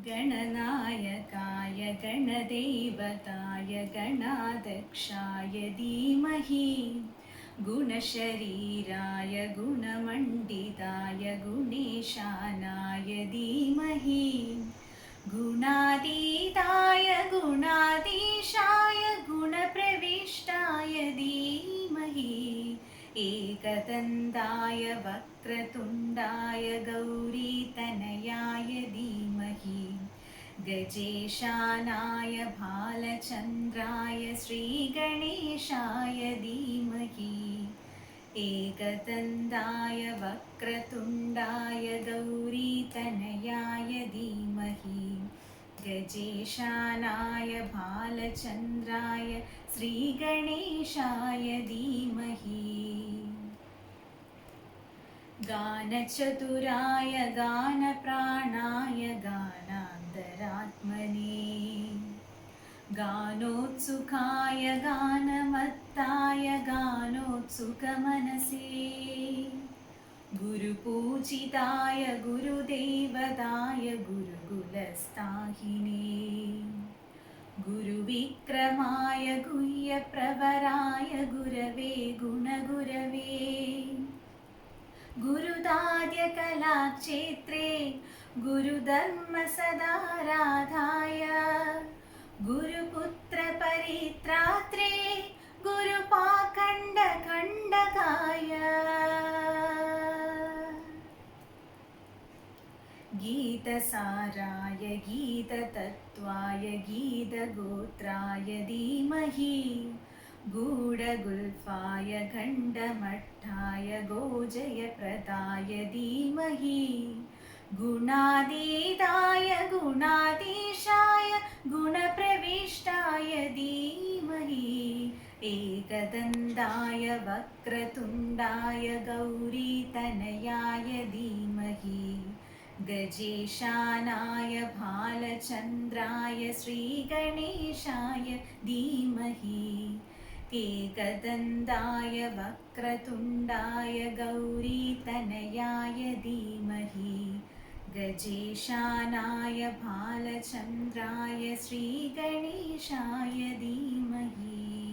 गणनायकाय गणदेवताय गणाध्यक्षाय धीमहि गुणशरीराय गुणमण्डिताय गुणेशानाय धीमहि गुणातीताय गुणाधीशाय गुणप्रविष्टाय धीमहि एकदन्ताय वक्रतुण्डाय गौरीतनयाय धीमहि गजेशानाय भालचन्द्राय श्रीगणेशाय धीमहि एकदन्ताय वक्रतुण्डाय गौरीतनयाय धीमहि गजेशानाय भालचन्द्राय श्रीगणेशाय धीमहि गानचतुराय गानप्राणाय गानान्तरात्मने गानोत्सुकाय गानमत्ताय गानोत्सुकमनसे गुरुपूजिताय गुरुदेवताय गुरुकुलस्थाहिने गुरुविक्रमाय गुह्यप्रवराय गुरवे गुणगुरवे गुरुदाद्यकलाक्षेत्रे गुरुधर्मसदाराधाय गुरुपुत्रपरित्रात्रे गुरुपाखण्डखण्डकाय गीतसाराय गीततत्त्वाय गीतगोत्राय धीमहि गूढगुल्फाय गण्डमट्टाय गोजयप्रदाय धीमहि गुणातीताय गुणाधीशाय गुणप्रविष्टाय धीमहि एकदन्ताय वक्रतुण्डाय गौरीतनयाय धीमहि गजेशानाय भालचन्द्राय श्रीगणेशाय धीमहि एकदन्ताय वक्रतुण्डाय गौरीतनयाय धीमहि गजेशानाय भालचन्द्राय श्रीगणेशाय धीमहि।